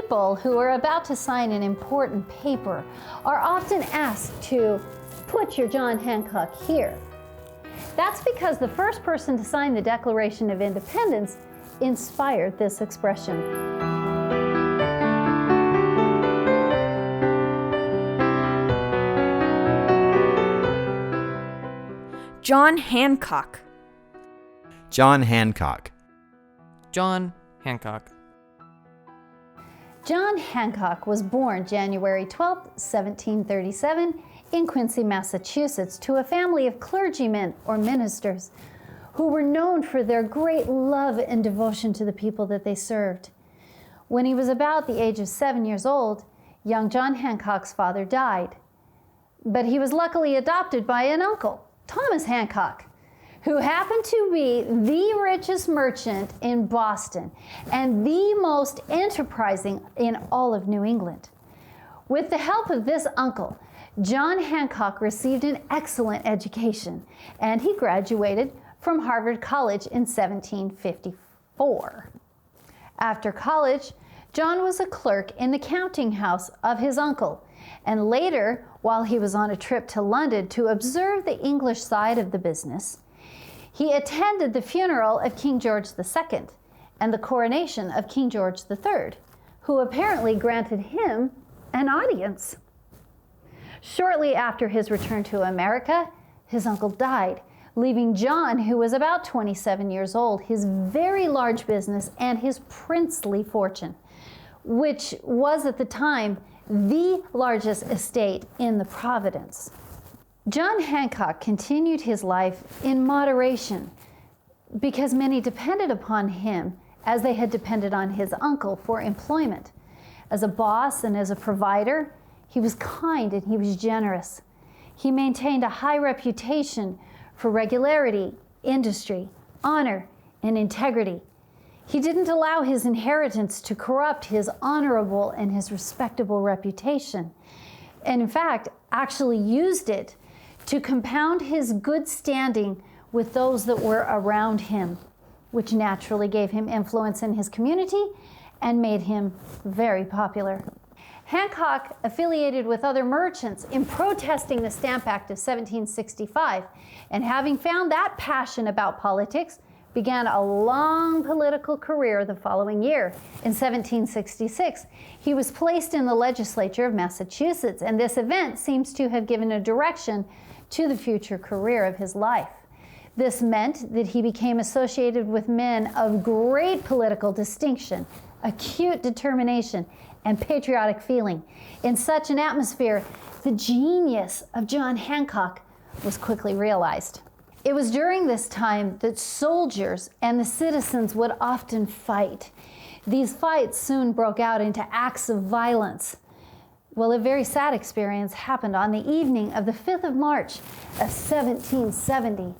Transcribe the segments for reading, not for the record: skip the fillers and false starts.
people who are about to sign an important paper are often asked to put your John Hancock here. That's because the first person to sign the Declaration of Independence inspired this expression. John Hancock. John Hancock. John Hancock. John Hancock was born January 12, 1737, in Quincy, Massachusetts, to a family of clergymen or ministers who were known for their great love and devotion to the people that they served. When he was about the age of 7 years old, young John Hancock's father died. But he was luckily adopted by an uncle, Thomas Hancock, who happened to be the richest merchant in Boston and the most enterprising in all of New England. With the help of this uncle, John Hancock received an excellent education, and he graduated from Harvard College in 1754. After college, John was a clerk in the counting house of his uncle, and later, while he was on a trip to London to observe the English side of the business, he attended the funeral of King George II and the coronation of King George III, who apparently granted him an audience. Shortly after his return to America, his uncle died, leaving John, who was about 27 years old, his very large business and his princely fortune, which was at the time the largest estate in the Providence. John Hancock continued his life in moderation because many depended upon him as they had depended on his uncle for employment. As a boss and as a provider, he was kind and he was generous. He maintained a high reputation for regularity, industry, honor, and integrity. He didn't allow his inheritance to corrupt his honorable and his respectable reputation, and in fact, actually used it to compound his good standing with those that were around him, which naturally gave him influence in his community and made him very popular. Hancock affiliated with other merchants in protesting the Stamp Act of 1765, and having found that passion about politics, began a long political career the following year. In 1766, he was placed in the legislature of Massachusetts, and this event seems to have given a direction to the future career of his life. This meant that he became associated with men of great political distinction, acute determination, and patriotic feeling. In such an atmosphere, the genius of John Hancock was quickly realized. It was during this time that soldiers and the citizens would often fight. These fights soon broke out into acts of violence. Well, a very sad experience happened on the evening of the 5th of March of 1770.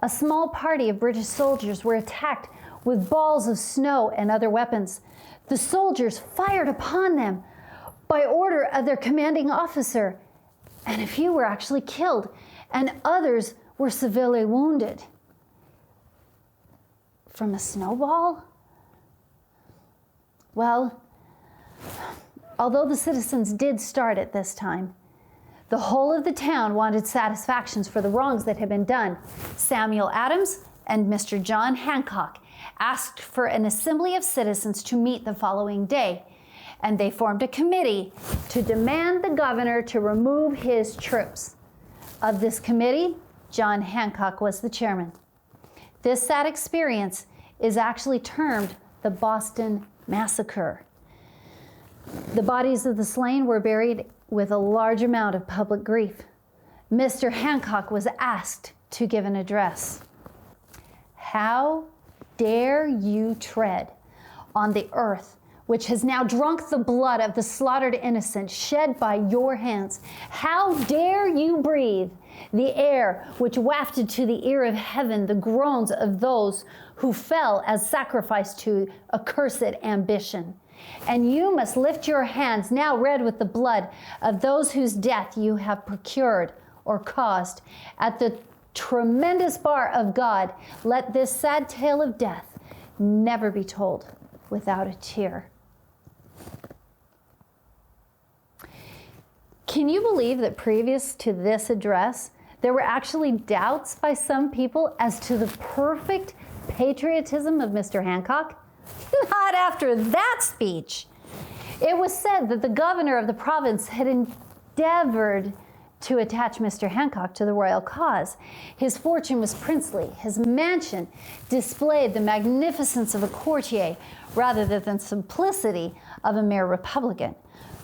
A small party of British soldiers were attacked with balls of snow and other weapons. The soldiers fired upon them by order of their commanding officer, and a few were actually killed, and others were severely wounded. From a snowball? Well, although the citizens did start at this time, the whole of the town wanted satisfactions for the wrongs that had been done. Samuel Adams and Mr. John Hancock asked for an assembly of citizens to meet the following day, and they formed a committee to demand the governor to remove his troops. Of this committee, John Hancock was the chairman. This sad experience is actually termed the Boston Massacre. The bodies of the slain were buried with a large amount of public grief. Mr. Hancock was asked to give an address. How dare you tread on the earth which has now drunk the blood of the slaughtered innocent shed by your hands? How dare you breathe the air which wafted to the ear of heaven the groans of those who fell as sacrifice to accursed ambition? And you must lift your hands, now red with the blood of those whose death you have procured or caused. At the tremendous bar of God, let this sad tale of death never be told without a tear. Can you believe that previous to this address, there were actually doubts by some people as to the perfect patriotism of Mr. Hancock? Not after that speech. It was said that the governor of the province had endeavored to attach Mr. Hancock to the royal cause. His fortune was princely. His mansion displayed the magnificence of a courtier rather than simplicity of a mere republican.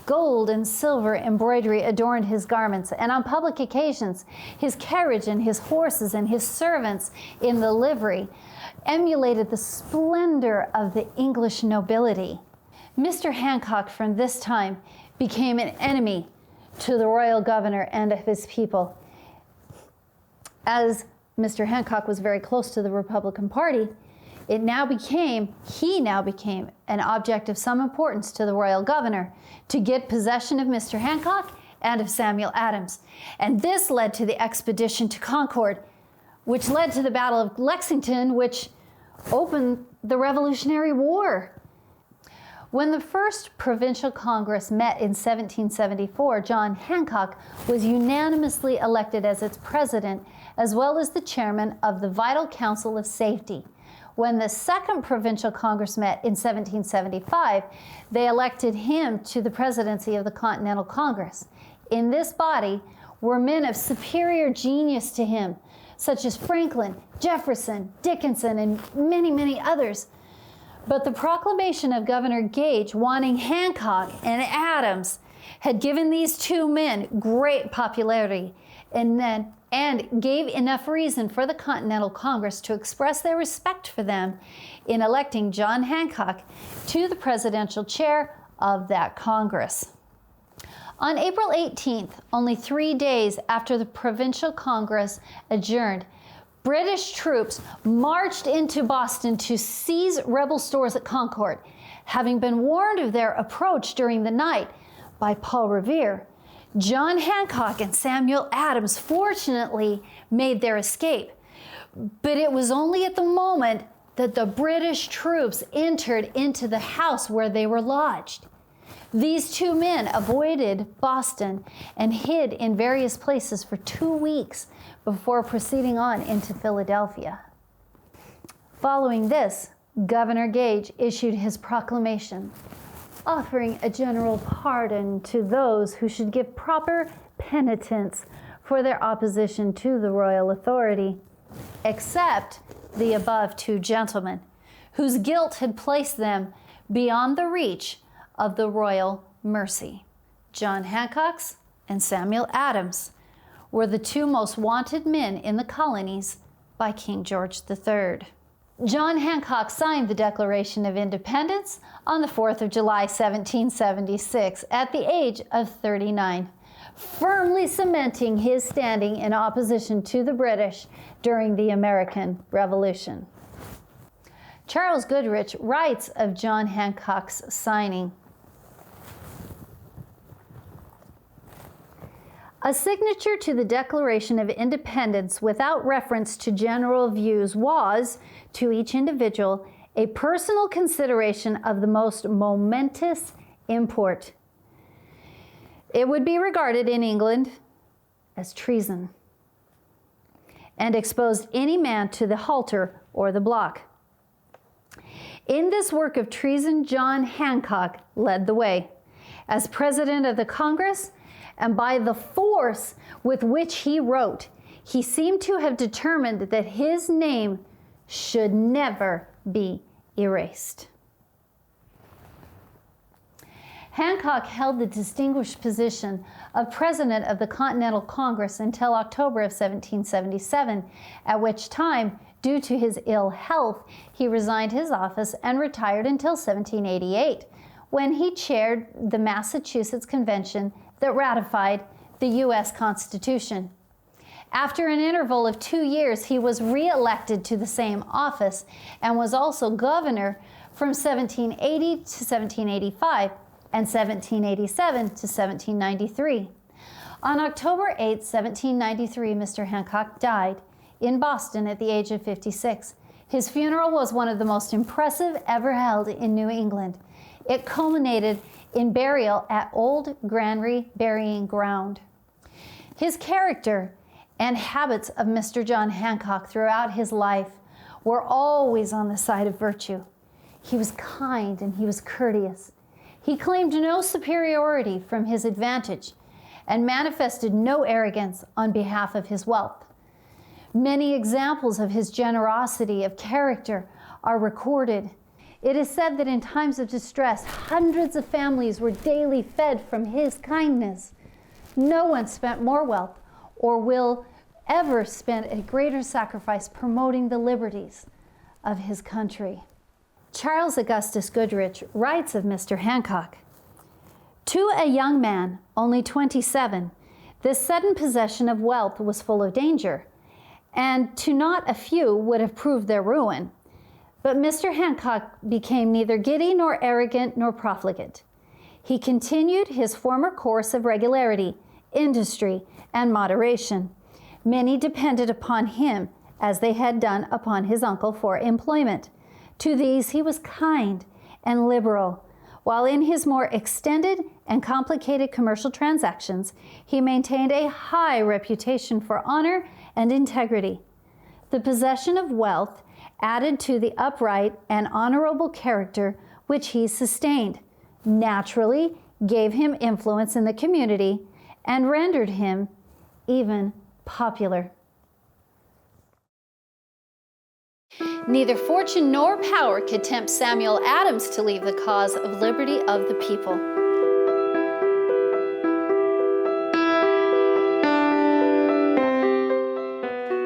Gold and silver embroidery adorned his garments, and on public occasions, his carriage and his horses and his servants in the livery emulated the splendor of the English nobility. Mr. Hancock from this time became an enemy to the royal governor and of his people. As Mr. Hancock was very close to the Republican Party, he now became an object of some importance to the royal governor to get possession of Mr. Hancock and of Samuel Adams. And this led to the expedition to Concord, which led to the Battle of Lexington, which opened the Revolutionary War. When the first Provincial Congress met in 1774, John Hancock was unanimously elected as its president, as well as the chairman of the Vital Council of Safety. When the Second Provincial Congress met in 1775, they elected him to the presidency of the Continental Congress. In this body were men of superior genius to him, such as Franklin, Jefferson, Dickinson, and many, many others. But the proclamation of Governor Gage wanting Hancock and Adams had given these two men great popularity and gave enough reason for the Continental Congress to express their respect for them in electing John Hancock to the presidential chair of that Congress. On April 18th, only 3 days after the Provincial Congress adjourned, British troops marched into Boston to seize rebel stores at Concord. Having been warned of their approach during the night by Paul Revere, John Hancock and Samuel Adams fortunately made their escape. But it was only at the moment that the British troops entered into the house where they were lodged. These two men avoided Boston and hid in various places for 2 weeks before proceeding on into Philadelphia. Following this, Governor Gage issued his proclamation, offering a general pardon to those who should give proper penitence for their opposition to the royal authority, except the above two gentlemen, whose guilt had placed them beyond the reach of the royal mercy. John Hancock's and Samuel Adams were the two most wanted men in the colonies by King George III. John Hancock signed the Declaration of Independence on the 4th of July, 1776, at the age of 39, firmly cementing his standing in opposition to the British during the American Revolution. Charles Goodrich writes of John Hancock's signing, "A signature to the Declaration of Independence without reference to general views was, to each individual, a personal consideration of the most momentous import. It would be regarded in England as treason, and exposed any man to the halter or the block. In this work of treason, John Hancock led the way. As president of the Congress, and by the force with which he wrote, he seemed to have determined that his name should never be erased." Hancock held the distinguished position of president of the Continental Congress until October of 1777, at which time, due to his ill health, he resigned his office and retired until 1788, when he chaired the Massachusetts Convention that ratified the U.S. Constitution. After an interval of 2 years, he was re-elected to the same office and was also governor from 1780 to 1785 and 1787 to 1793. On October 8, 1793, Mr. Hancock died in Boston at the age of 56. His funeral was one of the most impressive ever held in New England. It culminated in burial at Old Granary Burying Ground. His character and habits of Mr. John Hancock throughout his life were always on the side of virtue. He was kind and he was courteous. He claimed no superiority from his advantage and manifested no arrogance on behalf of his wealth. Many examples of his generosity of character are recorded. It is said that in times of distress, hundreds of families were daily fed from his kindness. No one spent more wealth or will ever spend a greater sacrifice promoting the liberties of his country. Charles Augustus Goodrich writes of Mr. Hancock, "To a young man, only 27, this sudden possession of wealth was full of danger, and to not a few would have proved their ruin. But Mr. Hancock became neither giddy nor arrogant nor profligate. He continued his former course of regularity, industry, and moderation. Many depended upon him, as they had done upon his uncle, for employment. To these he was kind and liberal, while in his more extended and complicated commercial transactions, he maintained a high reputation for honor and integrity. The possession of wealth added to the upright and honorable character which he sustained, naturally gave him influence in the community and rendered him even popular." Neither fortune nor power could tempt Samuel Adams to leave the cause of liberty of the people.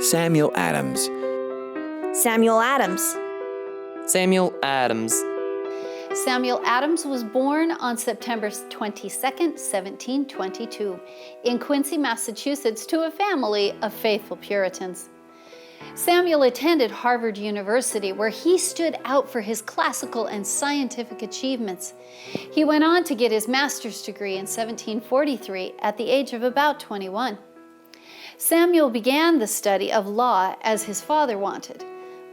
Samuel Adams. Samuel Adams. Samuel Adams. Samuel Adams was born on September 22nd, 1722, in Quincy, Massachusetts, to a family of faithful Puritans. Samuel attended Harvard University, where he stood out for his classical and scientific achievements. He went on to get his master's degree in 1743 at the age of about 21. Samuel began the study of law as his father wanted,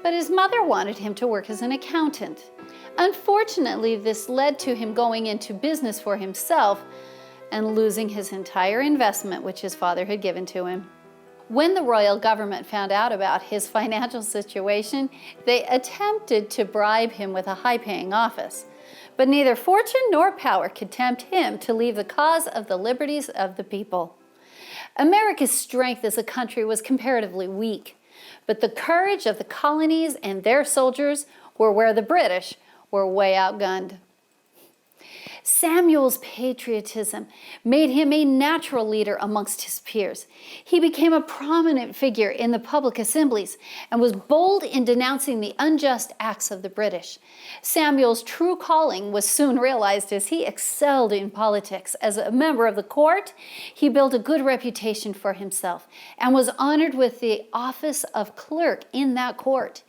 but his mother wanted him to work as an accountant. Unfortunately, this led to him going into business for himself and losing his entire investment which his father had given to him. When the royal government found out about his financial situation, they attempted to bribe him with a high-paying office. But neither fortune nor power could tempt him to leave the cause of the liberties of the people. America's strength as a country was comparatively weak, but the courage of the colonies and their soldiers were where the British were way outgunned. Samuel's patriotism made him a natural leader amongst his peers. He became a prominent figure in the public assemblies and was bold in denouncing the unjust acts of the British. Samuel's true calling was soon realized as he excelled in politics. As a member of the court, he built a good reputation for himself and was honored with the office of clerk in that court.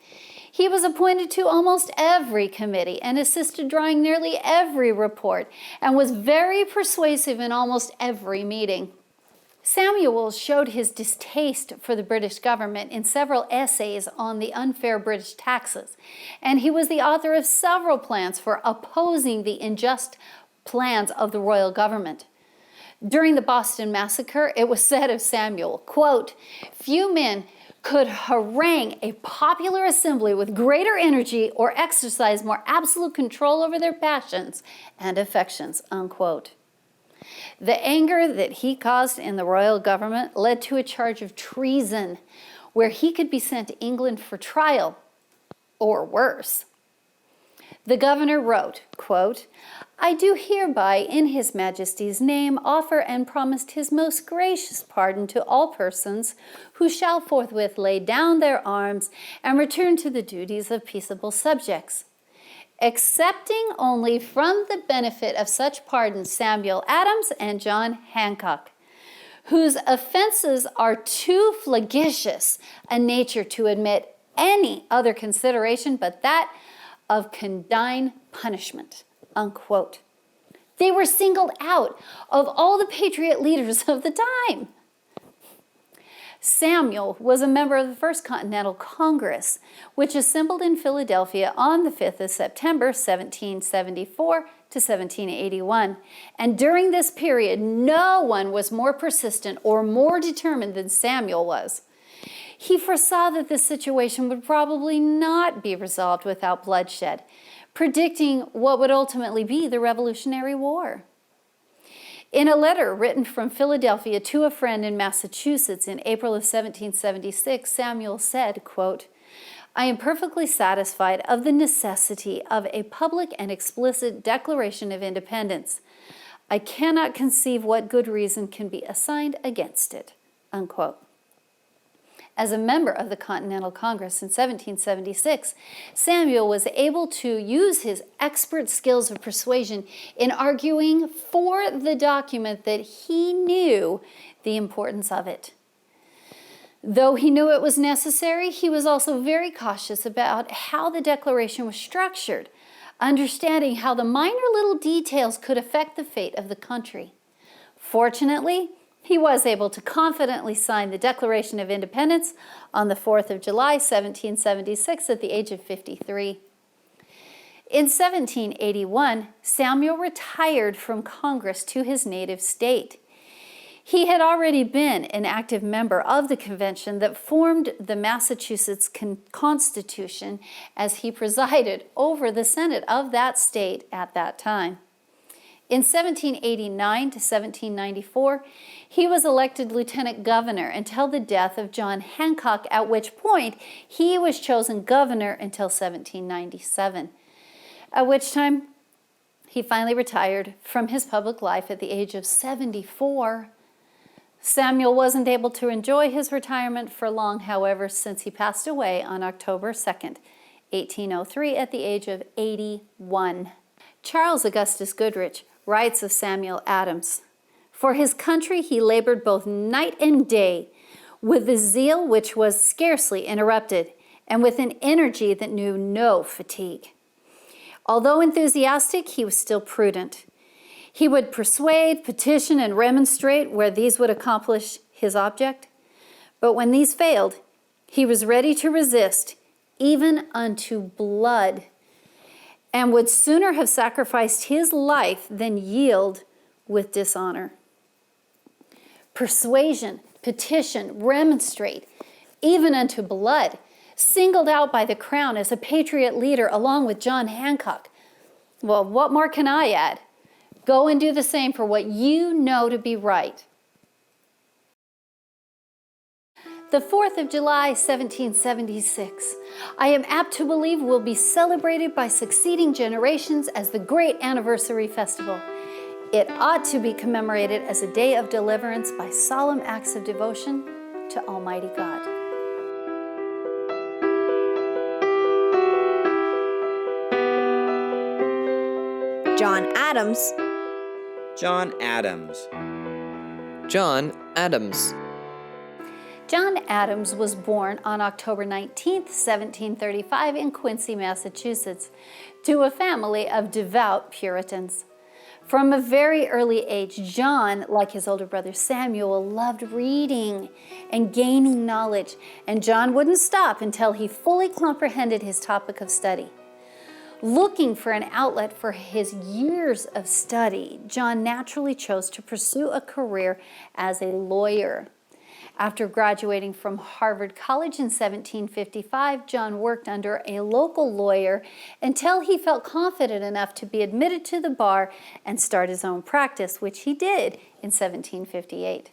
He was appointed to almost every committee and assisted drawing nearly every report and was very persuasive in almost every meeting. Samuel showed his distaste for the British government in several essays on the unfair British taxes, and he was the author of several plans for opposing the unjust plans of the royal government. During the Boston Massacre, it was said of Samuel, quote, "Few men could harangue a popular assembly with greater energy or exercise more absolute control over their passions and affections," unquote. The anger that he caused in the royal government led to a charge of treason, where he could be sent to England for trial, or worse. The governor wrote, quote, "I do hereby in his majesty's name offer and promised his most gracious pardon to all persons who shall forthwith lay down their arms and return to the duties of peaceable subjects. Excepting only from the benefit of such pardons Samuel Adams and John Hancock, whose offenses are too flagitious a nature to admit any other consideration but that of condign punishment," unquote. They were singled out of all the patriot leaders of the time. Samuel was a member of the First Continental Congress, which assembled in Philadelphia on the 5th of September, 1774 to 1781. And during this period, no one was more persistent or more determined than Samuel was. He foresaw that this situation would probably not be resolved without bloodshed, predicting what would ultimately be the Revolutionary War. In a letter written from Philadelphia to a friend in Massachusetts in April of 1776, Samuel said, quote, "I am perfectly satisfied of the necessity of a public and explicit Declaration of Independence. I cannot conceive what good reason can be assigned against it," unquote. As a member of the Continental Congress in 1776, Samuel was able to use his expert skills of persuasion in arguing for the document that he knew the importance of it. Though he knew it was necessary, he was also very cautious about how the Declaration was structured, understanding how the minor little details could affect the fate of the country. Fortunately, he was able to confidently sign the Declaration of Independence on the 4th of July, 1776, at the age of 53. In 1781, Samuel retired from Congress to his native state. He had already been an active member of the convention that formed the Massachusetts Constitution, as he presided over the Senate of that state at that time. In 1789 to 1794, he was elected lieutenant governor until the death of John Hancock, at which point he was chosen governor until 1797, at which time he finally retired from his public life at the age of 74. Samuel wasn't able to enjoy his retirement for long, however, since he passed away on October 2nd, 1803, at the age of 81. Charles Augustus Goodrich writes of Samuel Adams, "For his country he labored both night and day, with a zeal which was scarcely interrupted, and with an energy that knew no fatigue. Although enthusiastic, he was still prudent. He would persuade, petition, and remonstrate where these would accomplish his object. But when these failed, he was ready to resist, even unto blood, and would sooner have sacrificed his life than yield with dishonor." Persuasion, petition, remonstrate, even unto blood, singled out by the Crown as a patriot leader along with John Hancock. Well, what more can I add? Go and do the same for what you know to be right. The 4th of July, 1776, I am apt to believe will be celebrated by succeeding generations as the great anniversary festival. It ought to be commemorated as a day of deliverance by solemn acts of devotion to Almighty God. John Adams. John Adams. John Adams. John Adams was born on October 19, 1735 in Quincy, Massachusetts, to a family of devout Puritans. From a very early age, John, like his older brother Samuel, loved reading and gaining knowledge, and John wouldn't stop until he fully comprehended his topic of study. Looking for an outlet for his years of study, John naturally chose to pursue a career as a lawyer. After graduating from Harvard College in 1755, John worked under a local lawyer until he felt confident enough to be admitted to the bar and start his own practice, which he did in 1758.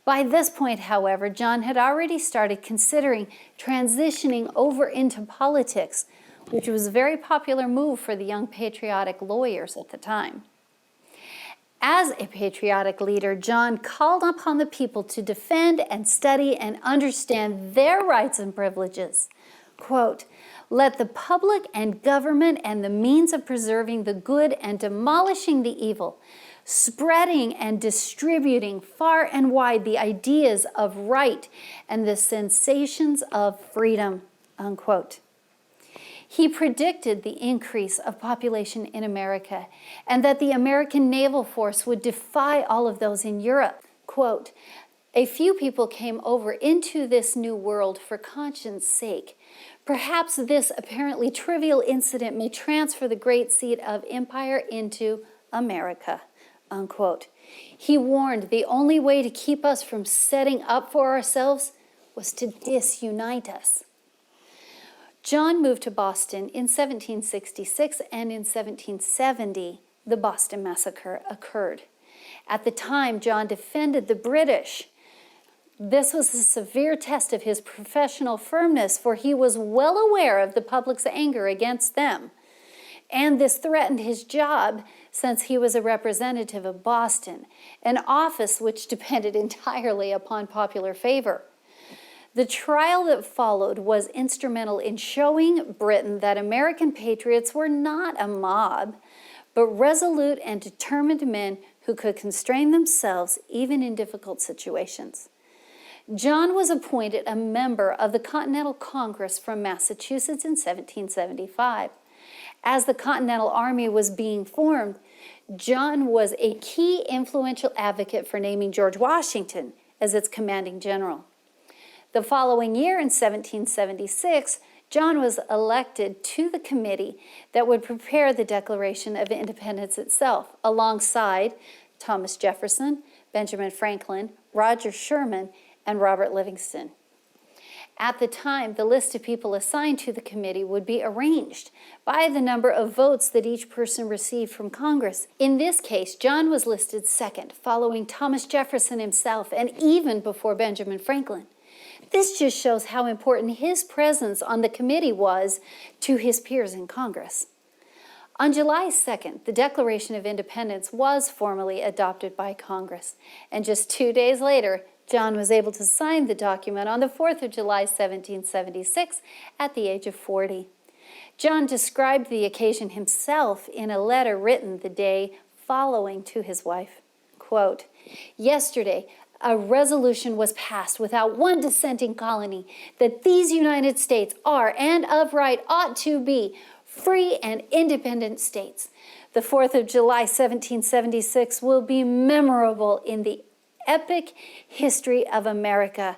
By this point, however, John had already started considering transitioning over into politics, which was a very popular move for the young patriotic lawyers at the time. As a patriotic leader, John called upon the people to defend and study and understand their rights and privileges. Quote, "Let the public and government and the means of preserving the good and demolishing the evil, spreading and distributing far and wide the ideas of right and the sensations of freedom," unquote. He predicted the increase of population in America and that the American naval force would defy all of those in Europe. Quote, A few people came over into this new world for conscience sake. Perhaps this apparently trivial incident may transfer the great seat of empire into America, unquote. He warned the only way to keep us from setting up for ourselves was to disunite us. John moved to Boston in 1766, and in 1770, the Boston Massacre occurred. At the time, John defended the British. This was a severe test of his professional firmness, for he was well aware of the public's anger against them. And this threatened his job, since he was a representative of Boston, an office which depended entirely upon popular favor. The trial that followed was instrumental in showing Britain that American patriots were not a mob, but resolute and determined men who could constrain themselves even in difficult situations. John was appointed a member of the Continental Congress from Massachusetts in 1775. As the Continental Army was being formed, John was a key influential advocate for naming George Washington as its commanding general. The following year, in 1776, John was elected to the committee that would prepare the Declaration of Independence itself, alongside Thomas Jefferson, Benjamin Franklin, Roger Sherman, and Robert Livingston. At the time, the list of people assigned to the committee would be arranged by the number of votes that each person received from Congress. In this case, John was listed second, following Thomas Jefferson himself, and even before Benjamin Franklin. This just shows how important his presence on the committee was to his peers in Congress. On July 2nd, the Declaration of Independence was formally adopted by Congress, and just 2 days later, John was able to sign the document on the 4th of July, 1776, at the age of 40. John described the occasion himself in a letter written the day following to his wife. Quote, "Yesterday, a resolution was passed without one dissenting colony that these United States are, and of right ought to be, free and independent states. The 4th of July, 1776 will be memorable in the epic history of America.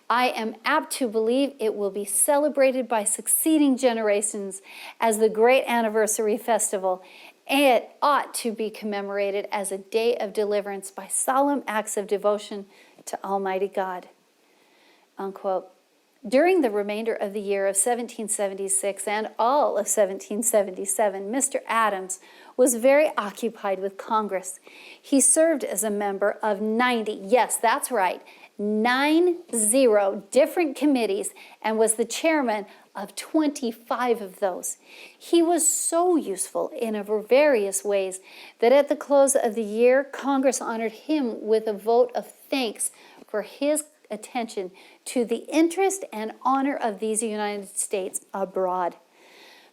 I am apt to believe it will be celebrated by succeeding generations as the great anniversary festival. It ought to be commemorated as a day of deliverance by solemn acts of devotion to Almighty God." Unquote. During the remainder of the year of 1776 and all of 1777, Mr. Adams was very occupied with Congress. He served as a member of 90, yes, that's right, 90 different committees, and was the chairman of 25 of those. He was so useful in various ways that at the close of the year, Congress honored him with a vote of thanks for his attention to the interest and honor of these United States abroad.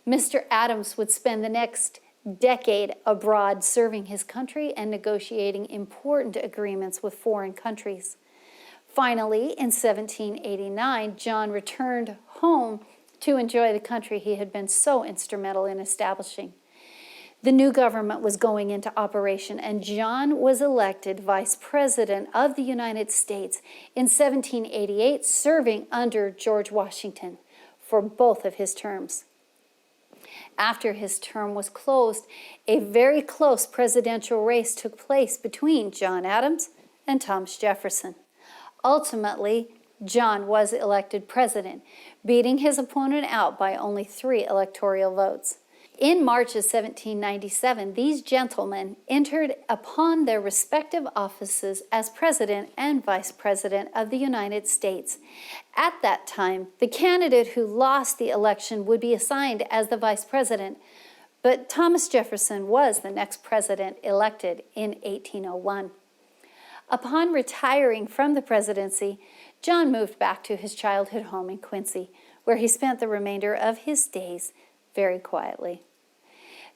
Mr. Adams would spend the next decade abroad serving his country and negotiating important agreements with foreign countries. Finally, in 1789, John returned home to enjoy the country he had been so instrumental in establishing. The new government was going into operation, and John was elected Vice President of the United States in 1788, serving under George Washington for both of his terms. After his term was closed, a very close presidential race took place between John Adams and Thomas Jefferson. Ultimately, John was elected president, beating his opponent out by only 3 electoral votes. In March of 1797, these gentlemen entered upon their respective offices as President and Vice President of the United States. At that time, the candidate who lost the election would be assigned as the Vice President, but Thomas Jefferson was the next president elected in 1801. Upon retiring from the presidency, John moved back to his childhood home in Quincy, where he spent the remainder of his days very quietly.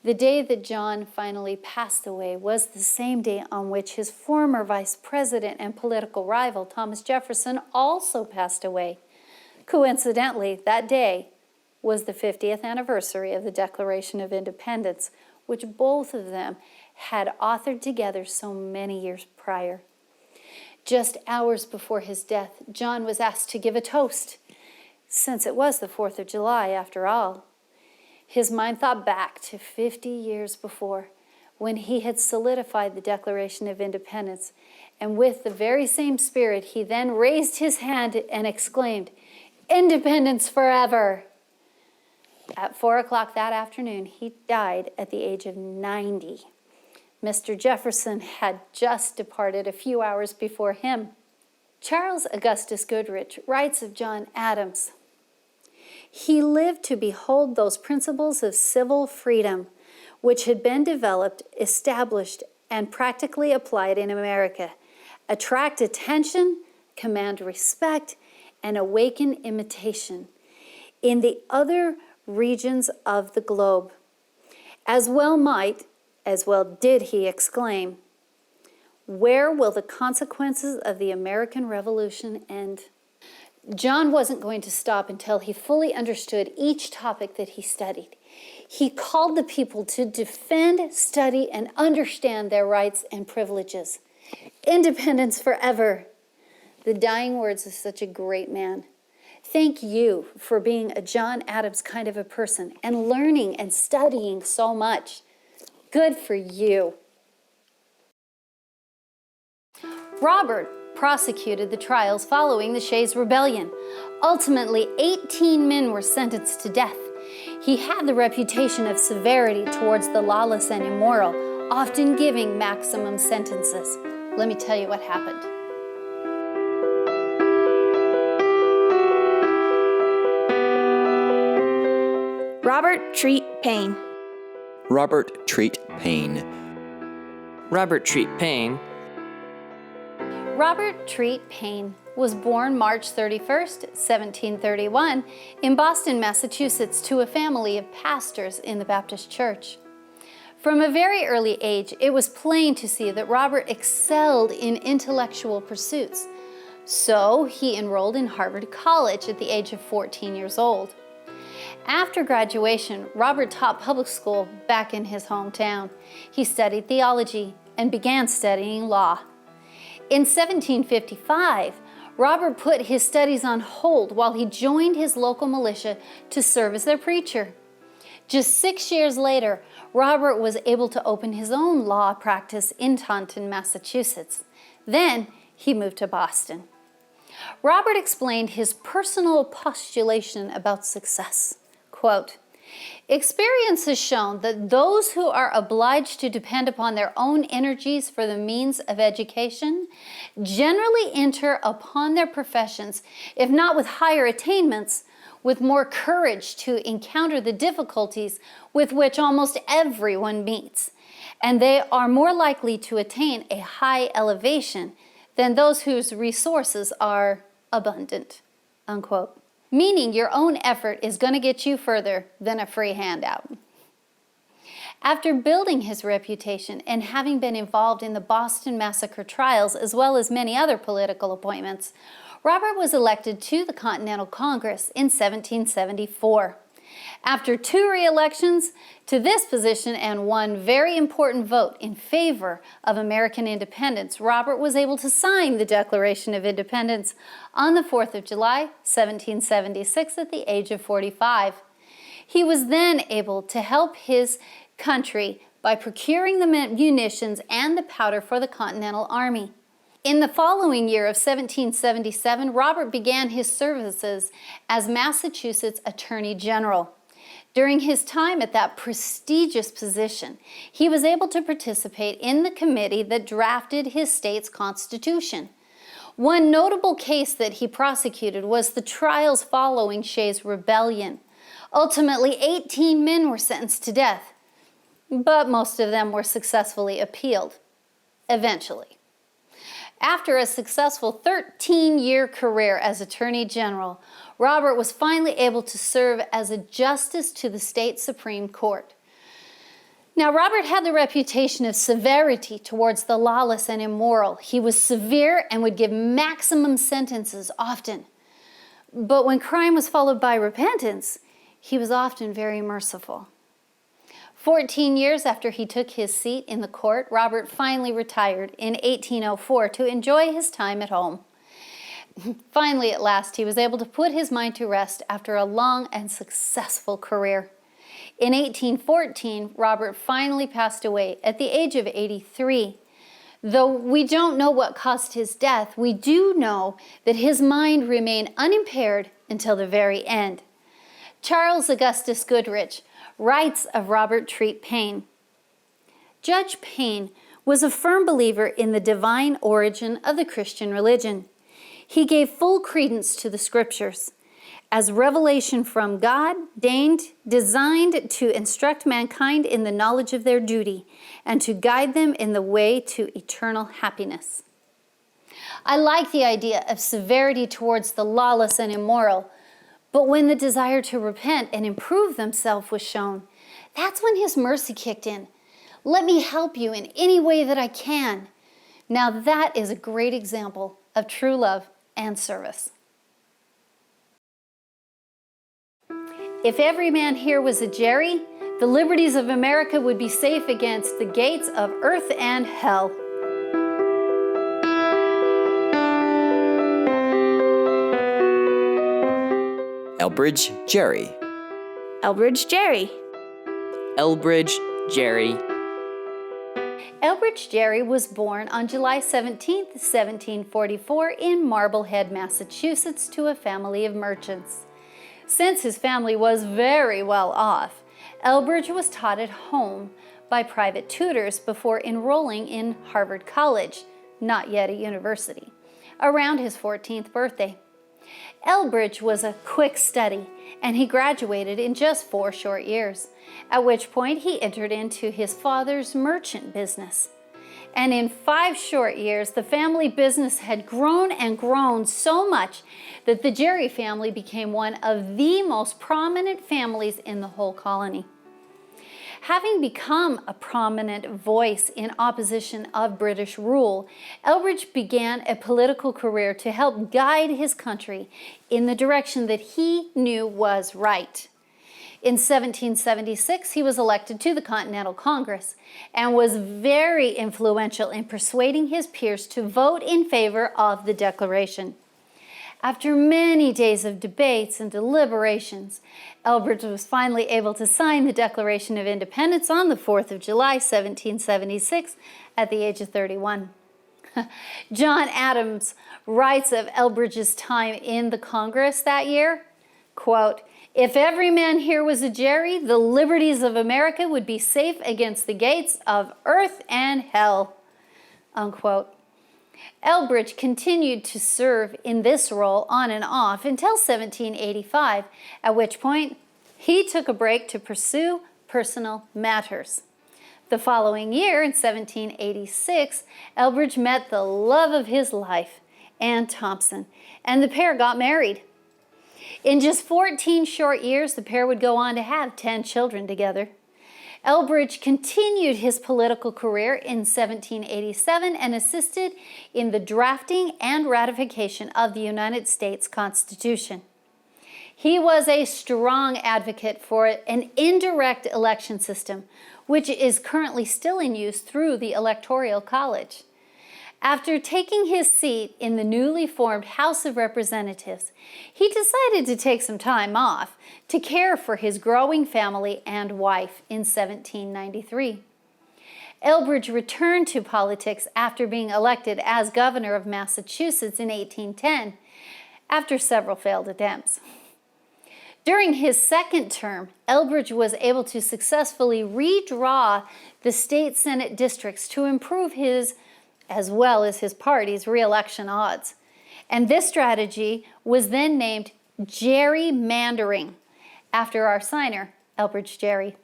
The day that John finally passed away was the same day on which his former vice president and political rival, Thomas Jefferson, also passed away. Coincidentally, that day was the 50th anniversary of the Declaration of Independence, which both of them had authored together so many years prior. Just hours before his death, John was asked to give a toast, since it was the 4th of July after all. His mind thought back to 50 years before, when he had solidified the Declaration of Independence, and with the very same spirit, he then raised his hand and exclaimed, "Independence forever!" At 4 o'clock that afternoon, he died at the age of 90. Mr. Jefferson had just departed a few hours before him. Charles Augustus Goodrich writes of John Adams, "He lived to behold those principles of civil freedom which had been developed, established, and practically applied in America, attract attention, command respect, and awaken imitation in the other regions of the globe. As well did he exclaim, 'Where will the consequences of the American Revolution end?'" John wasn't going to stop until he fully understood each topic that he studied. He called the people to defend, study, and understand their rights and privileges. Independence forever. The dying words of such a great man. Thank you for being a John Adams kind of a person and learning and studying so much. Good for you. Robert prosecuted the trials following the Shays' Rebellion. Ultimately, 18 men were sentenced to death. He had the reputation of severity towards the lawless and immoral, often giving maximum sentences. Let me tell you what happened. Robert Treat Paine. Robert Treat Paine. Robert Treat Paine. Robert Treat Paine was born March 31st, 1731, in Boston, Massachusetts, to a family of pastors in the Baptist Church. From a very early age, it was plain to see that Robert excelled in intellectual pursuits. So he enrolled in Harvard College at the age of 14 years old. After graduation, Robert taught public school back in his hometown. He studied theology and began studying law. In 1755, Robert put his studies on hold while he joined his local militia to serve as their preacher. Just 6 years later, Robert was able to open his own law practice in Taunton, Massachusetts. Then he moved to Boston. Robert explained his personal postulation about success. Quote, "Experience has shown that those who are obliged to depend upon their own energies for the means of education generally enter upon their professions, if not with higher attainments, with more courage to encounter the difficulties with which almost everyone meets, and they are more likely to attain a high elevation than those whose resources are abundant." Unquote. Meaning your own effort is going to get you further than a free handout. After building his reputation and having been involved in the Boston Massacre trials as well as many other political appointments, Robert was elected to the Continental Congress in 1774. After 2 re-elections to this position and one very important vote in favor of American independence, Robert was able to sign the Declaration of Independence on the 4th of July, 1776, at the age of 45. He was then able to help his country by procuring the munitions and the powder for the Continental Army. In the following year of 1777, Robert began his services as Massachusetts Attorney General. During his time at that prestigious position, he was able to participate in the committee that drafted his state's constitution. One notable case that he prosecuted was the trials following Shays' Rebellion. Ultimately, 18 men were sentenced to death, but most of them were successfully appealed, eventually. After a successful 13-year career as Attorney General, Robert was finally able to serve as a justice to the state Supreme Court. Now, Robert had the reputation of severity towards the lawless and immoral. He was severe and would give maximum sentences often. But when crime was followed by repentance, he was often very merciful. 14 years after he took his seat in the court, Robert finally retired in 1804 to enjoy his time at home. Finally, at last, he was able to put his mind to rest after a long and successful career. In 1814, Robert finally passed away at the age of 83. Though we don't know what caused his death, we do know that his mind remained unimpaired until the very end. Charles Augustus Goodrich writes of Robert Treat Paine. Judge Paine was a firm believer in the divine origin of the Christian religion. He gave full credence to the scriptures as revelation from God, designed to instruct mankind in the knowledge of their duty and to guide them in the way to eternal happiness. I like the idea of severity towards the lawless and immoral, but when the desire to repent and improve themselves was shown, that's when his mercy kicked in. Let me help you in any way that I can. Now that is a great example of true love and service. If every man here was a Jerry, the liberties of America would be safe against the gates of earth and hell. Elbridge Gerry. Elbridge Gerry. Elbridge Gerry. Elbridge Gerry was born on July 17, 1744 in Marblehead, Massachusetts to a family of merchants. Since his family was very well off, Elbridge was taught at home by private tutors before enrolling in Harvard College, not yet a university, around his 14th birthday. Elbridge was a quick study, and he graduated in just 4 short years, at which point he entered into his father's merchant business. And in 5 short years, the family business had grown and grown so much that the Gerry family became one of the most prominent families in the whole colony. Having become a prominent voice in opposition of British rule, Elbridge began a political career to help guide his country in the direction that he knew was right. In 1776, he was elected to the Continental Congress and was very influential in persuading his peers to vote in favor of the Declaration. After many days of debates and deliberations, Elbridge was finally able to sign the Declaration of Independence on the 4th of July, 1776, at the age of 31. John Adams writes of Elbridge's time in the Congress that year, quote, "If every man here was a Gerry, the liberties of America would be safe against the gates of earth and hell," unquote. Elbridge continued to serve in this role on and off until 1785, at which point he took a break to pursue personal matters. The following year, in 1786, Elbridge met the love of his life, Anne Thompson, and the pair got married. In just 14 short years, the pair would go on to have 10 children together. Elbridge continued his political career in 1787 and assisted in the drafting and ratification of the United States Constitution. He was a strong advocate for an indirect election system, which is currently still in use through the Electoral College. After taking his seat in the newly formed House of Representatives, he decided to take some time off to care for his growing family and wife in 1793. Elbridge returned to politics after being elected as governor of Massachusetts in 1810, after several failed attempts. During his second term, Elbridge was able to successfully redraw the state Senate districts to improve his as well as his party's re-election odds. And this strategy was then named gerrymandering, after our signer, Elbridge Gerry.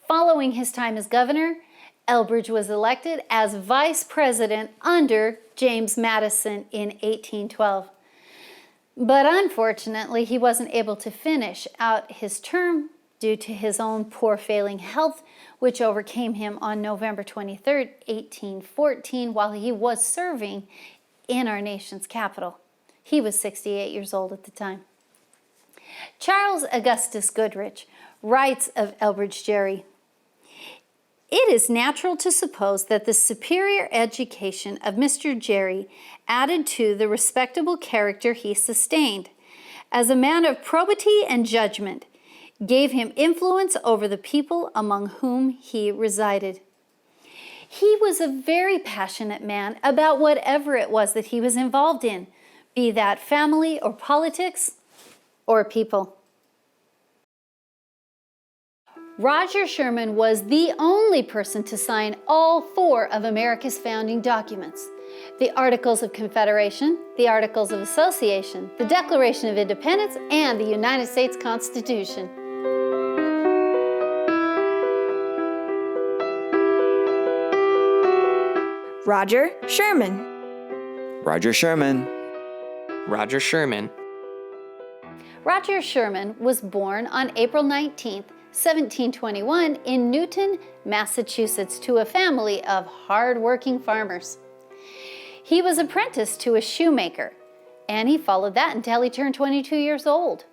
Following his time as governor, Elbridge was elected as vice president under James Madison in 1812. But unfortunately, he wasn't able to finish out his term due to his own poor failing health, which overcame him on November 23, 1814, while he was serving in our nation's capital. He was 68 years old at the time. Charles Augustus Goodrich writes of Elbridge Gerry, It is natural to suppose that the superior education of Mr. Gerry added to the respectable character he sustained. As a man of probity and judgment, gave him influence over the people among whom he resided. He was a very passionate man about whatever it was that he was involved in, be that family or politics or people. Roger Sherman was the only person to sign all 4 of America's founding documents: the Articles of Confederation, the Articles of Association, the Declaration of Independence, and the United States Constitution. Roger Sherman. Roger Sherman. Roger Sherman. Roger Sherman was born on April 19, 1721, in Newton, Massachusetts, to a family of hard-working farmers. He was apprenticed to a shoemaker, and he followed that until he turned 22 years old.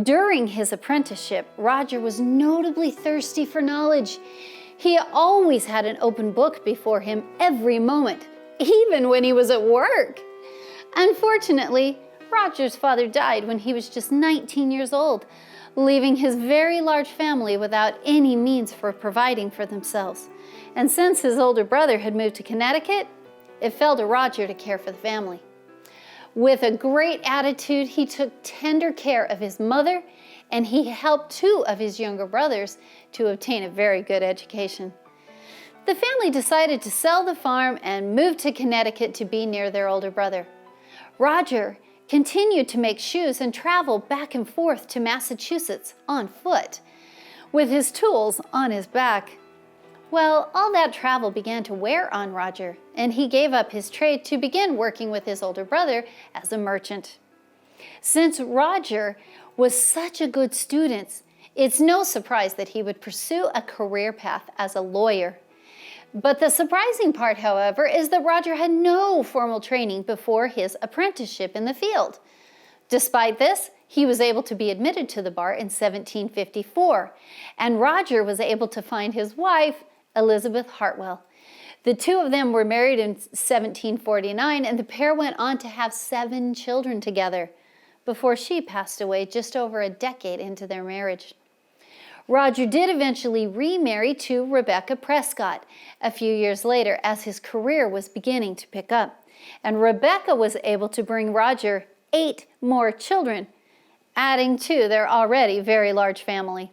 During his apprenticeship, Roger was notably thirsty for knowledge. He always had an open book before him every moment, even when he was at work. Unfortunately, Roger's father died when he was just 19 years old, leaving his very large family without any means for providing for themselves. And since his older brother had moved to Connecticut, it fell to Roger to care for the family. With a great attitude, he took tender care of his mother, and he helped 2 of his younger brothers to obtain a very good education. The family decided to sell the farm and move to Connecticut to be near their older brother. Roger continued to make shoes and travel back and forth to Massachusetts on foot, with his tools on his back. Well, all that travel began to wear on Roger, and he gave up his trade to begin working with his older brother as a merchant. Since Roger was such a good student, it's no surprise that he would pursue a career path as a lawyer. But the surprising part, however, is that Roger had no formal training before his apprenticeship in the field. Despite this, he was able to be admitted to the bar in 1754, and Roger was able to find his wife, Elizabeth Hartwell. The 2 of them were married in 1749, and the pair went on to have 7 children together before she passed away just over a decade into their marriage. Roger did eventually remarry to Rebecca Prescott a few years later as his career was beginning to pick up, and Rebecca was able to bring Roger 8 more children, adding to their already very large family.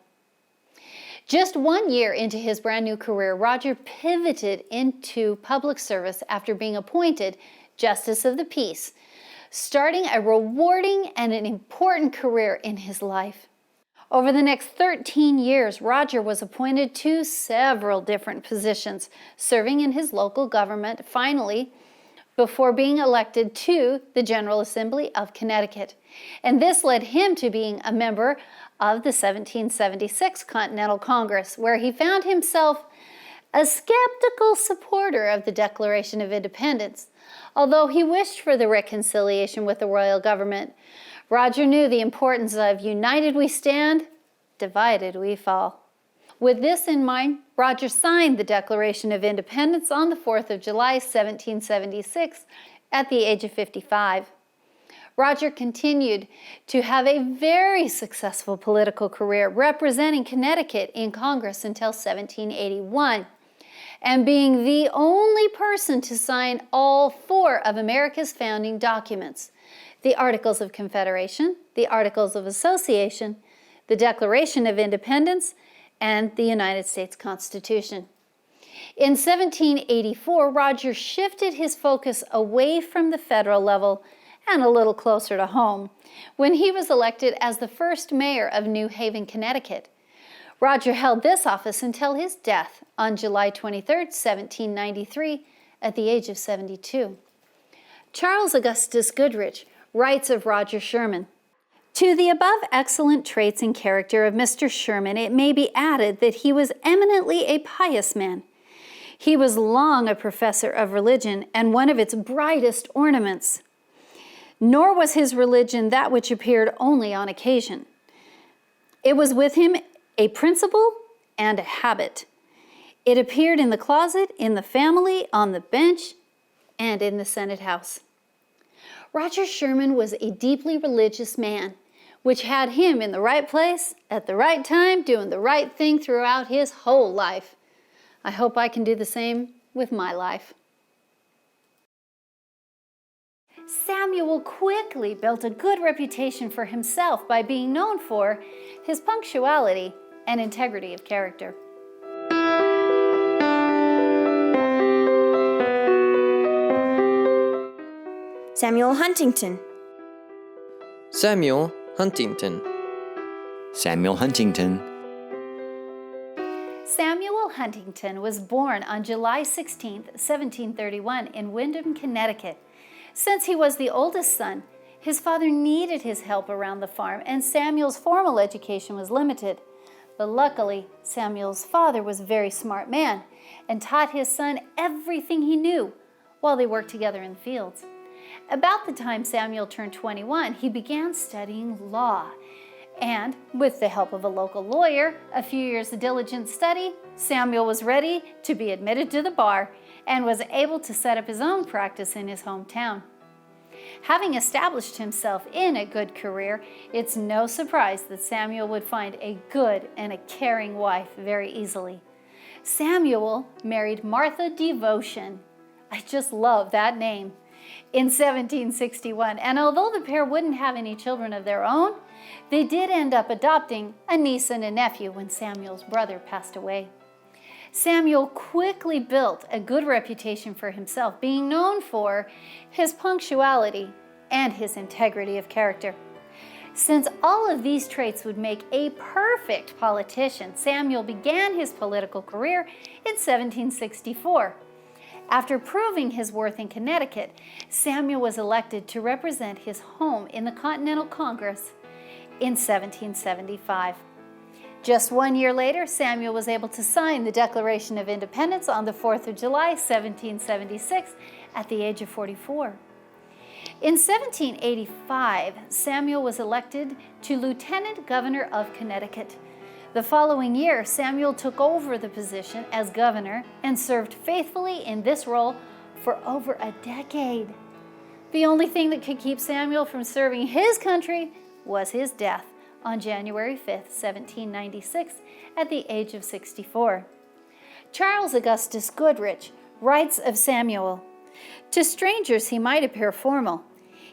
Just 1 year into his brand new career, Roger pivoted into public service after being appointed Justice of the Peace, starting a rewarding and an important career in his life. Over the next 13 years, Roger was appointed to several different positions, serving in his local government, finally, before being elected to the General Assembly of Connecticut. And this led him to being a member of the 1776 Continental Congress, where he found himself a skeptical supporter of the Declaration of Independence. Although he wished for the reconciliation with the royal government, Roger knew the importance of united we stand, divided we fall. With this in mind, Roger signed the Declaration of Independence on the 4th of July, 1776, at the age of 55. Roger continued to have a very successful political career, representing Connecticut in Congress until 1781, and being the only person to sign all 4 of America's founding documents: the Articles of Confederation, the Articles of Association, the Declaration of Independence, and the United States Constitution. In 1784, Roger shifted his focus away from the federal level and a little closer to home when he was elected as the first mayor of New Haven, Connecticut. Roger held this office until his death on July 23, 1793, at the age of 72. Charles Augustus Goodrich writes of Roger Sherman, "To the above excellent traits and character of Mr. Sherman, it may be added that he was eminently a pious man. He was long a professor of religion and one of its brightest ornaments. Nor was his religion that which appeared only on occasion. It was with him a principle and a habit. It appeared in the closet, in the family, on the bench, and in the Senate House. Roger Sherman was a deeply religious man, which had him in the right place at the right time, doing the right thing throughout his whole life. I hope I can do the same with my life. Samuel quickly built a good reputation for himself by being known for his punctuality and integrity of character. Samuel Huntington. Samuel Huntington. Samuel Huntington. Samuel Huntington was born on July 16, 1731 in Windham, Connecticut. Since he was the oldest son, his father needed his help around the farm, and Samuel's formal education was limited. But luckily, Samuel's father was a very smart man and taught his son everything he knew while they worked together in the fields. About the time Samuel turned 21, he began studying law. And with the help of a local lawyer, a few years of diligent study, Samuel was ready to be admitted to the bar and was able to set up his own practice in his hometown. Having established himself in a good career, it's no surprise that Samuel would find a good and a caring wife very easily. Samuel married Martha Devotion. I just love that name. In 1761, and although the pair wouldn't have any children of their own, they did end up adopting a niece and a nephew when Samuel's brother passed away. Samuel quickly built a good reputation for himself, being known for his punctuality and his integrity of character. Since all of these traits would make a perfect politician, Samuel began his political career in 1764. After proving his worth in Connecticut, Samuel was elected to represent his home in the Continental Congress in 1775. Just 1 year later, Samuel was able to sign the Declaration of Independence on the 4th of July, 1776, at the age of 44. In 1785, Samuel was elected to Lieutenant Governor of Connecticut. The following year, Samuel took over the position as governor and served faithfully in this role for over a decade. The only thing that could keep Samuel from serving his country was his death on January 5th, 1796, at the age of 64. Charles Augustus Goodrich writes of Samuel, "To strangers he might appear formal.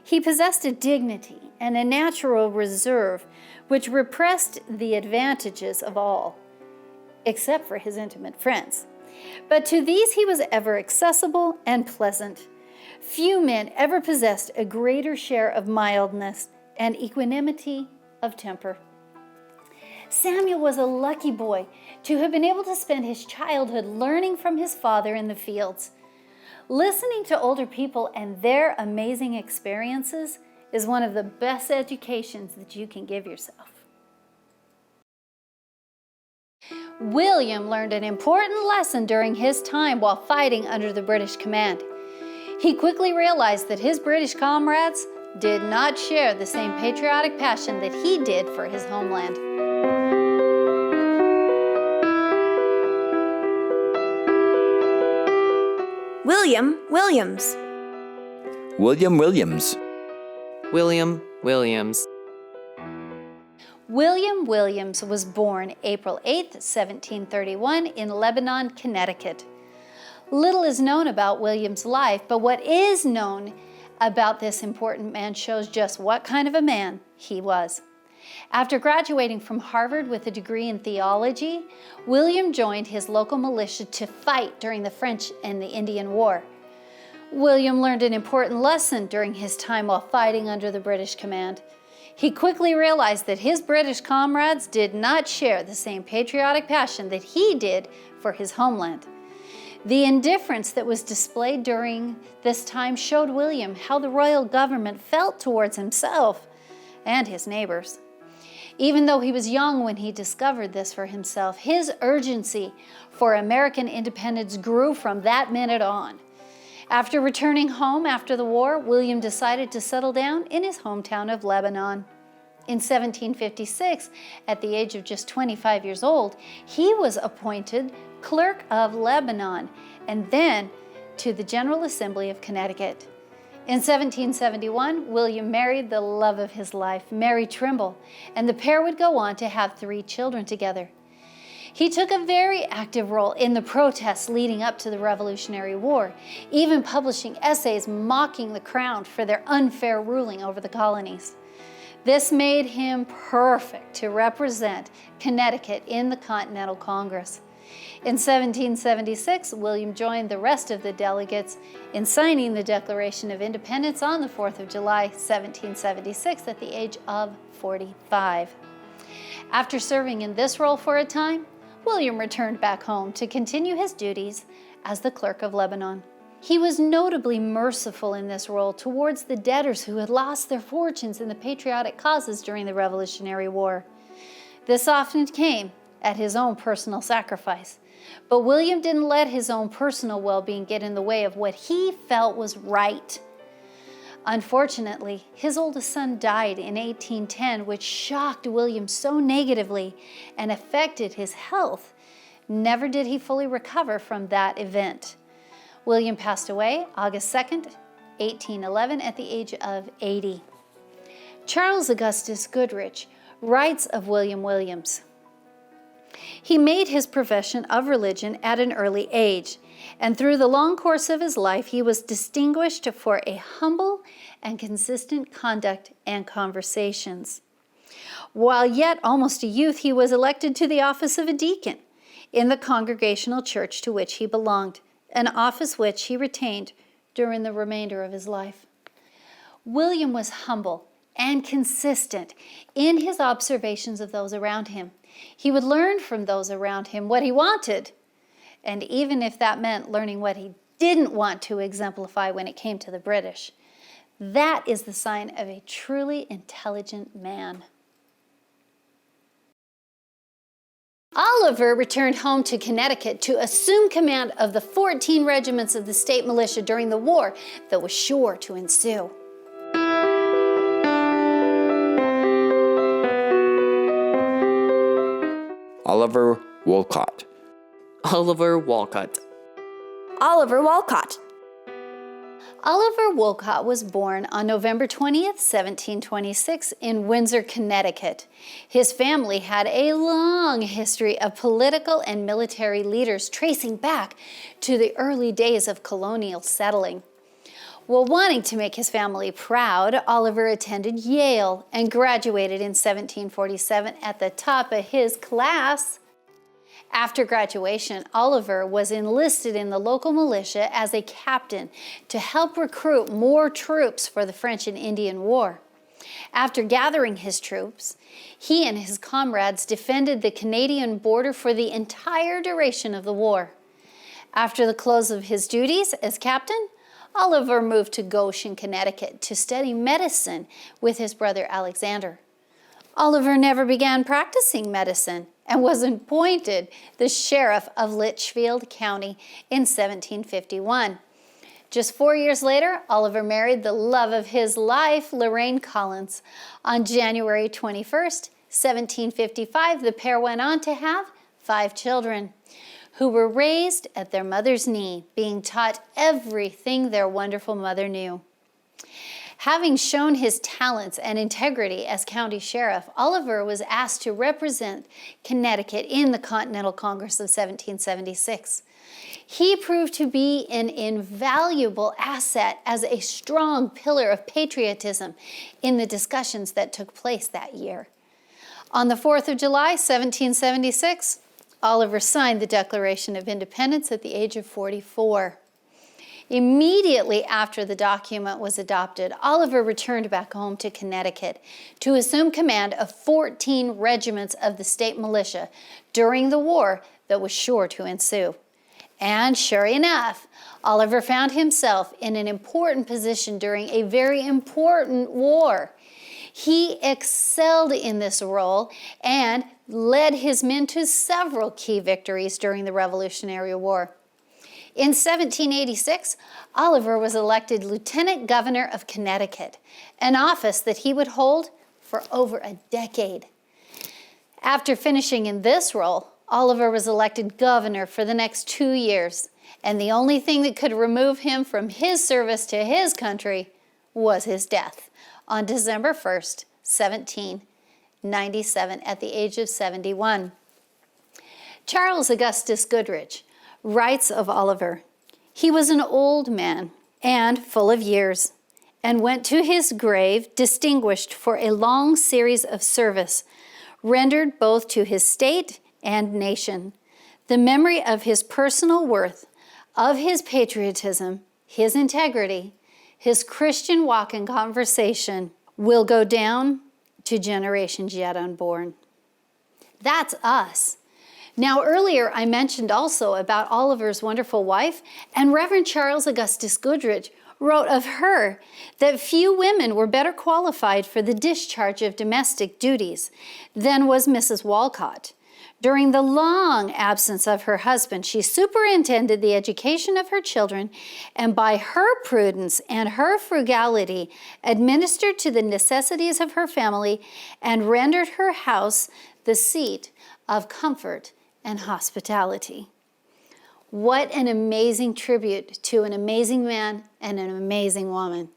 He possessed a dignity and a natural reserve which repressed the advantages of all, except for his intimate friends. But to these he was ever accessible and pleasant. Few men ever possessed a greater share of mildness and equanimity of temper." Samuel was a lucky boy to have been able to spend his childhood learning from his father in the fields. Listening to older people and their amazing experiences is one of the best educations that you can give yourself. William learned an important lesson during his time while fighting under the British command. He quickly realized that his British comrades did not share the same patriotic passion that he did for his homeland. William Williams. William Williams. William Williams. William Williams was born April 8, 1731 in Lebanon, Connecticut. Little is known about William's life, but what is known about this important man shows just what kind of a man he was. After graduating from Harvard with a degree in theology, William joined his local militia to fight during the French and the Indian War. William learned an important lesson during his time while fighting under the British command. He quickly realized that his British comrades did not share the same patriotic passion that he did for his homeland. The indifference that was displayed during this time showed William how the royal government felt towards himself and his neighbors. Even though he was young when he discovered this for himself, his urgency for American independence grew from that minute on. After returning home after the war, William decided to settle down in his hometown of Lebanon. In 1756, at the age of just 25 years old, he was appointed clerk of Lebanon, and then to the General Assembly of Connecticut. In 1771, William married the love of his life, Mary Trimble, and the pair would go on to have 3 children together. He took a very active role in the protests leading up to the Revolutionary War, even publishing essays mocking the Crown for their unfair ruling over the colonies. This made him perfect to represent Connecticut in the Continental Congress. In 1776, William joined the rest of the delegates in signing the Declaration of Independence on the 4th of July, 1776, at the age of 45. After serving in this role for a time, William returned back home to continue his duties as the clerk of Lebanon. He was notably merciful in this role towards the debtors who had lost their fortunes in the patriotic causes during the Revolutionary War. This often came at his own personal sacrifice, but William didn't let his own personal well-being get in the way of what he felt was right. Unfortunately, his oldest son died in 1810, which shocked William so negatively and affected his health. Never did he fully recover from that event. William passed away August 2nd, 1811, at the age of 80. Charles Augustus Goodrich writes of William Williams. He made his profession of religion at an early age, and through the long course of his life, he was distinguished for a humble and consistent conduct and conversations. While yet almost a youth, he was elected to the office of a deacon in the Congregational church to which he belonged, an office which he retained during the remainder of his life. William was humble and consistent in his observations of those around him. He would learn from those around him what he wanted, and even if that meant learning what he didn't want to exemplify when it came to the British. That is the sign of a truly intelligent man. Oliver returned home to Connecticut to assume command of the 14 regiments of the state militia during the war that was sure to ensue. Oliver Wolcott. Oliver Wolcott. Oliver Wolcott. Oliver Wolcott was born on November 20th, 1726 in Windsor, Connecticut. His family had a long history of political and military leaders tracing back to the early days of colonial settling. While wanting to make his family proud, Oliver attended Yale and graduated in 1747 at the top of his class. After graduation, Oliver was enlisted in the local militia as a captain to help recruit more troops for the French and Indian War. After gathering his troops, he and his comrades defended the Canadian border for the entire duration of the war. After the close of his duties as captain, Oliver moved to Goshen, Connecticut to study medicine with his brother Alexander. Oliver never began practicing medicine and was appointed the sheriff of Litchfield County in 1751. Just 4 years later, Oliver married the love of his life, Lorraine Collins. On January 21st, 1755, the pair went on to have 5 children, who were raised at their mother's knee, being taught everything their wonderful mother knew. Having shown his talents and integrity as county sheriff, Oliver was asked to represent Connecticut in the Continental Congress of 1776. He proved to be an invaluable asset as a strong pillar of patriotism in the discussions that took place that year. On the 4th of July, 1776, Oliver signed the Declaration of Independence at the age of 44. Immediately after the document was adopted, Oliver returned back home to Connecticut to assume command of 14 regiments of the state militia during the war that was sure to ensue. And sure enough, Oliver found himself in an important position during a very important war. He excelled in this role and led his men to several key victories during the Revolutionary War. In 1786, Oliver was elected Lieutenant Governor of Connecticut, an office that he would hold for over a decade. After finishing in this role, Oliver was elected governor for the next 2 years, and the only thing that could remove him from his service to his country was his death on December 1st, 1797, at the age of 71. Charles Augustus Goodrich writes of Oliver, "He was an old man and full of years, and went to his grave distinguished for a long series of service, rendered both to his state and nation. The memory of his personal worth, of his patriotism, his integrity, his Christian walk and conversation will go down to generations yet unborn." That's us. Now, earlier I mentioned also about Oliver's wonderful wife, and Reverend Charles Augustus Goodrich wrote of her that few women were better qualified for the discharge of domestic duties than was Mrs. Walcott. During the long absence of her husband, she superintended the education of her children, and by her prudence and her frugality administered to the necessities of her family and rendered her house the seat of comfort and hospitality. What an amazing tribute to an amazing man and an amazing woman.